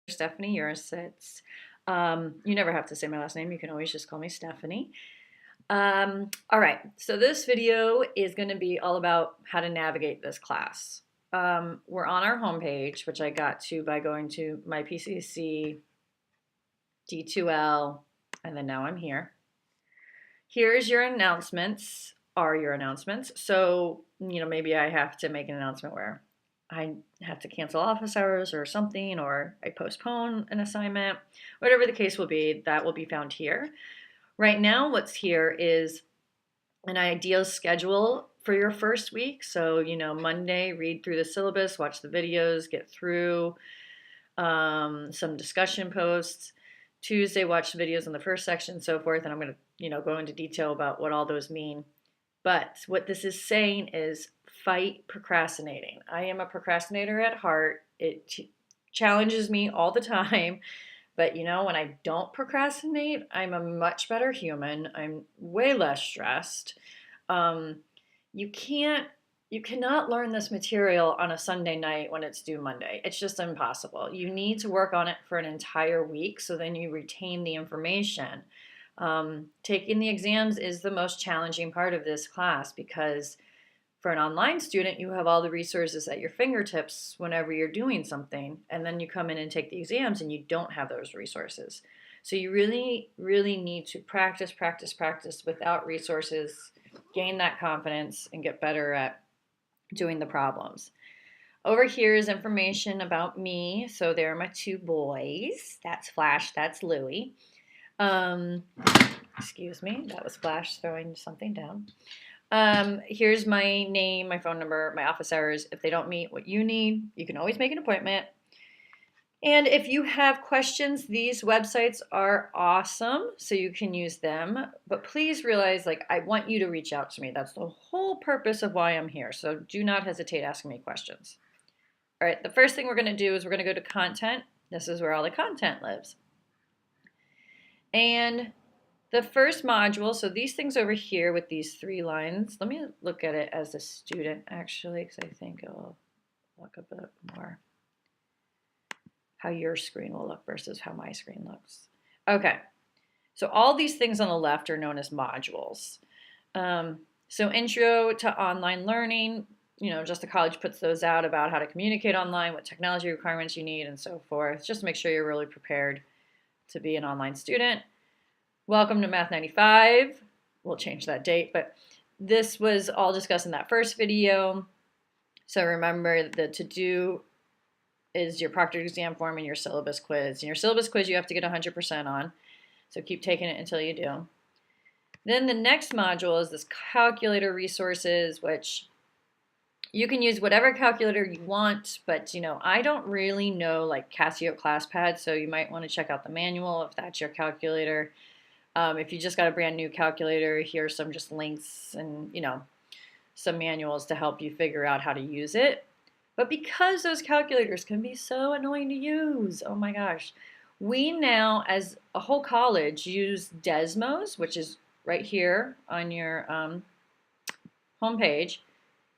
Stephanie Yurisitz. You never have to say my last name. You can always just call me Stephanie. All right, so this video is going to be all about how to navigate this class. We're on our homepage, which I got to by going to my PCC, D2L, and then now I'm here. Here's your announcements, are your announcements. So, maybe I have to make an announcement where I have to cancel office hours or something, or I postpone an assignment, whatever the case will be, that will be found here. Right now, what's here is an ideal schedule for your first week. So, Monday, read through the syllabus, watch the videos, get through some discussion posts. Tuesday, watch the videos in the first section, and so forth. And I'm going to, go into detail about what all those mean. But what this is saying is fight procrastinating. I am a procrastinator at heart. It challenges me all the time. But when I don't procrastinate, I'm a much better human. I'm way less stressed. You cannot learn this material on a Sunday night when it's due Monday. It's just impossible. You need to work on it for an entire week so then you retain the information. Taking the exams is the most challenging part of this class because for an online student, you have all the resources at your fingertips whenever you're doing something, and then you come in and take the exams and you don't have those resources. So you really, really need to practice without resources, gain that confidence, and get better at doing the problems. Over here is information about me. So there are my two boys. That's Flash, that's Louie. Excuse me, that was Flash throwing something down. Here's my name, my phone number, my office hours. If they don't meet what you need, you can always make an appointment. And if you have questions, these websites are awesome, so you can use them. But please realize, I want you to reach out to me. That's the whole purpose of why I'm here. So do not hesitate asking me questions. All right, the first thing we're going to do is we're going to go to content. This is where all the content lives. And the first module, so these things over here with these 3 lines, let me look at it as a student actually, because I think it'll look a bit more how your screen will look versus how my screen looks. Okay, so all these things on the left are known as modules. So intro to online learning, just the college puts those out about how to communicate online, what technology requirements you need, and so forth, just to make sure you're really prepared to be an online student. Welcome to Math 95. We'll change that date, but this was all discussed in that first video. So remember, the to-do is your proctored exam form and your syllabus quiz. And your syllabus quiz you have to get 100% on, so keep taking it until you do. Then the next module is this calculator resources, which you can use whatever calculator you want, but I don't really know Casio ClassPad, so you might want to check out the manual if that's your calculator. If you just got a brand new calculator, here's some just links and some manuals to help you figure out how to use it. But because those calculators can be so annoying to use, oh my gosh, we now as a whole college use Desmos, which is right here on your homepage,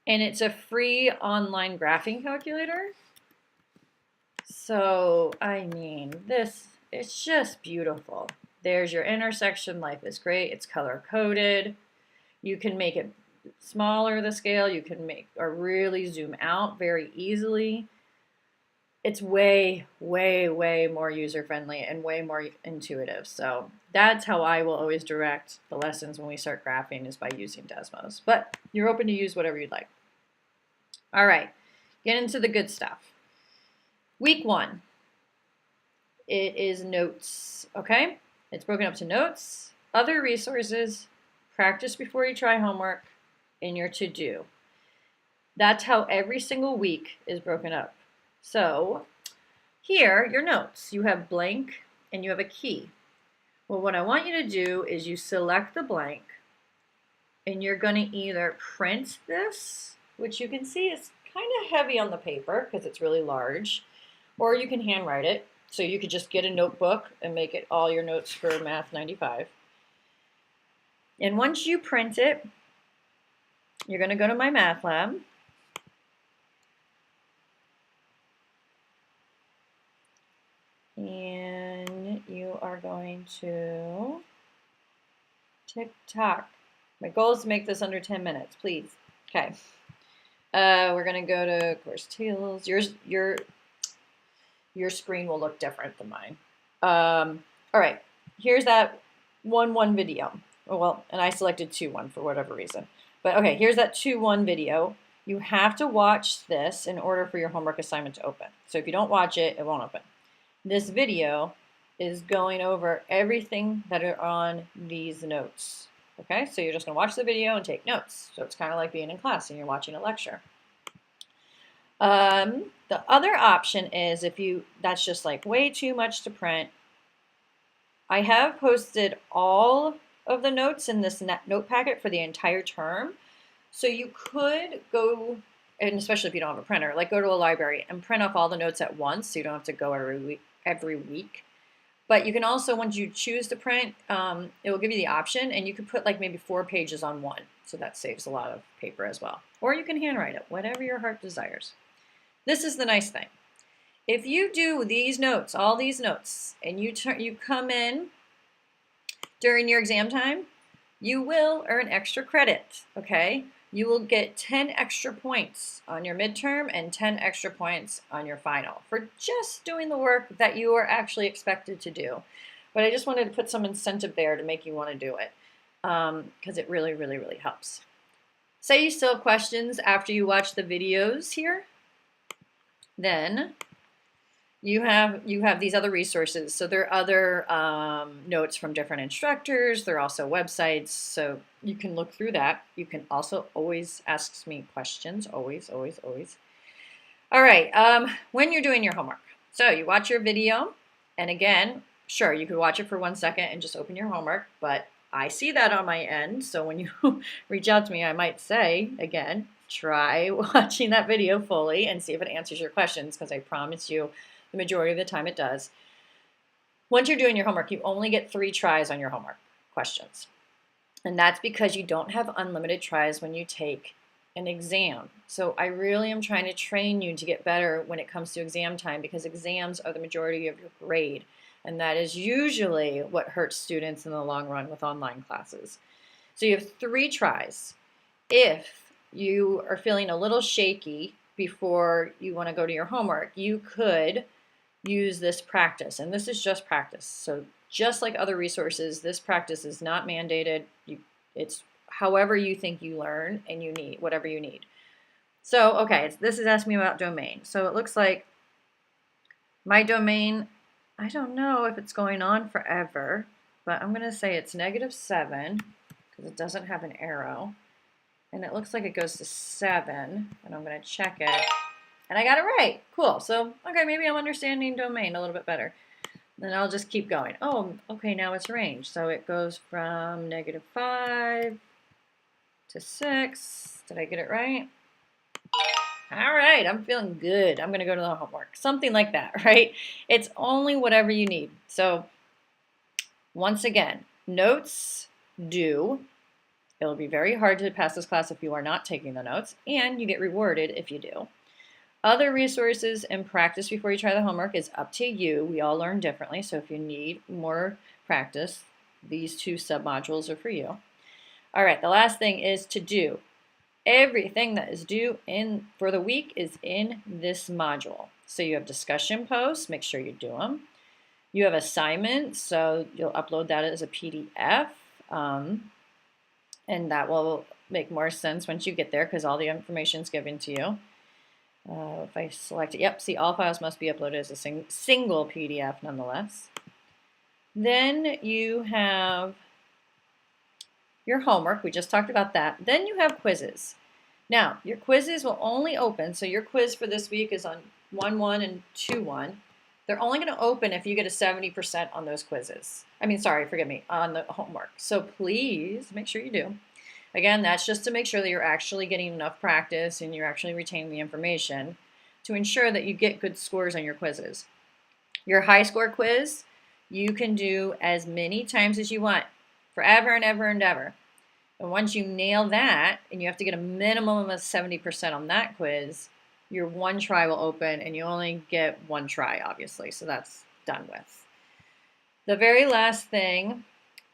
and it's a free online graphing calculator. So I mean, it's just beautiful. There's your intersection. Life is great. It's color coded. You can make it smaller, the scale. You can make or really zoom out very easily. It's way, way, way more user friendly and way more intuitive. So that's how I will always direct the lessons when we start graphing, is by using Desmos. But you're open to use whatever you'd like. All right, get into the good stuff. Week 1. It is notes, okay? It's broken up to notes, other resources, practice before you try homework, and your to-do. That's how every single week is broken up. So here, your notes. You have blank and you have a key. Well, what I want you to do is you select the blank, and you're going to either print this, which you can see is kind of heavy on the paper because it's really large, or you can handwrite it. So you could just get a notebook and make it all your notes for Math 95. And once you print it, you're going to go to my math lab. And you are going to tick-tock. My goal is to make this under 10 minutes, please. Okay. We're going to go to course tools. Your screen will look different than mine. All right. Here's that 1-1 video. Oh, well, and I selected 2-1 for whatever reason. But okay, here's that 2-1 video. You have to watch this in order for your homework assignment to open. So if you don't watch it, it won't open. This video is going over everything that are on these notes. Okay, so you're just going to watch the video and take notes. So it's kind of like being in class and you're watching a lecture. The other option is that's just like way too much to print. I have posted all of the notes in this note packet for the entire term. So you could go, and especially if you don't have a printer, like go to a library and print off all the notes at once so you don't have to go every week. But you can also, once you choose to print, it will give you the option, and you can put like maybe 4 pages on one. So that saves a lot of paper as well. Or you can handwrite it, whatever your heart desires. This is the nice thing. If you do these notes, all these notes, and you come in during your exam time, you will earn extra credit, okay? You will get 10 extra points on your midterm and 10 extra points on your final for just doing the work that you are actually expected to do. But I just wanted to put some incentive there to make you want to do it because it really, really, really helps. Say you still have questions after you watch the videos here, then you have these other resources. So there are other notes from different instructors. There are also websites, so you can look through that. You can also always ask me questions, always, always, always. All right, when you're doing your homework. So you watch your video, and again, sure, you could watch it for 1 second and just open your homework, but I see that on my end, so when you reach out to me, I might say, again, try watching that video fully and see if it answers your questions, because I promise you, the majority of the time it does. Once you're doing your homework, you only get 3 tries on your homework questions. And that's because you don't have unlimited tries when you take an exam. So I really am trying to train you to get better when it comes to exam time, because exams are the majority of your grade. And that is usually what hurts students in the long run with online classes. So you have 3 tries. If you are feeling a little shaky before you want to go to your homework, you could use this practice, and this is just practice. So just like other resources, this practice is not mandated. It's however you think you learn and you need, whatever you need. So, okay, this is asking me about domain. So it looks like my domain, I don't know if it's going on forever, but I'm going to say it's -7 because it doesn't have an arrow. And it looks like it goes to 7, and I'm going to check it. And I got it right. Cool. So, okay, maybe I'm understanding domain a little bit better. Then I'll just keep going. Oh, okay, now it's range. So it goes from -5 to 6. Did I get it right? All right, I'm feeling good. I'm going to go to the homework. Something like that, right? It's only whatever you need. So once again, notes due. It'll be very hard to pass this class if you are not taking the notes, and you get rewarded if you do. Other resources and practice before you try the homework is up to you. We all learn differently, so if you need more practice, these 2 submodules are for you. All right, the last thing is to do. Everything that is due for the week is in this module. So you have discussion posts, make sure you do them. You have assignments, so you'll upload that as a PDF. And that will make more sense once you get there because all the information is given to you. If I select it, yep, see, all files must be uploaded as a single PDF nonetheless. Then you have your homework. We just talked about that. Then you have quizzes. Now, your quizzes will only open, so your quiz for this week is on 1-1 and 2-1. They're only going to open if you get a 70% on those quizzes. On the homework. So please make sure you do. Again, that's just to make sure that you're actually getting enough practice and you're actually retaining the information to ensure that you get good scores on your quizzes. Your high score quiz, you can do as many times as you want, forever and ever and ever. And once you nail that, and you have to get a minimum of 70% on that quiz, your 1 try will open, and you only get 1 try, obviously. So that's done with. The very last thing,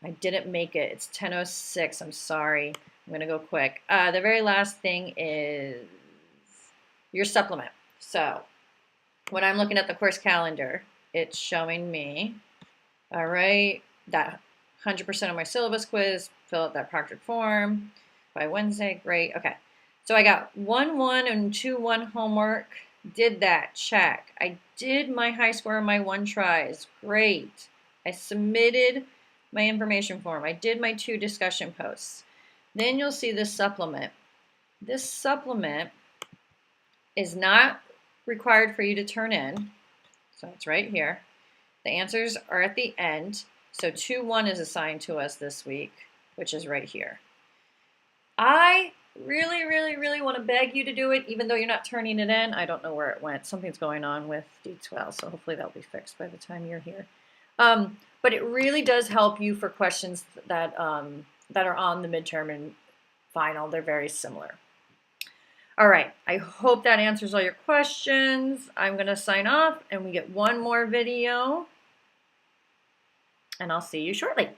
I didn't make it. It's 10:06. I'm sorry. I'm going to go quick. The very last thing is your supplement. So when I'm looking at the course calendar, it's showing me, all right, that 100% of my syllabus quiz, fill out that proctored form by Wednesday. Great. Okay. So I got 1-1 and 2-1 homework. Did that. Check. I did my high score on my 1 tries. Great. I submitted my information form. I did my 2 discussion posts. Then you'll see this supplement. This supplement is not required for you to turn in. So it's right here. The answers are at the end. So 2-1 is assigned to us this week, which is right here. I really, really, really want to beg you to do it, even though you're not turning it in. I don't know where it went. Something's going on with D12, so hopefully that'll be fixed by the time you're here. But it really does help you for questions that are on the midterm and final. They're very similar. All right, I hope that answers all your questions. I'm going to sign off, and we get one more video, and I'll see you shortly.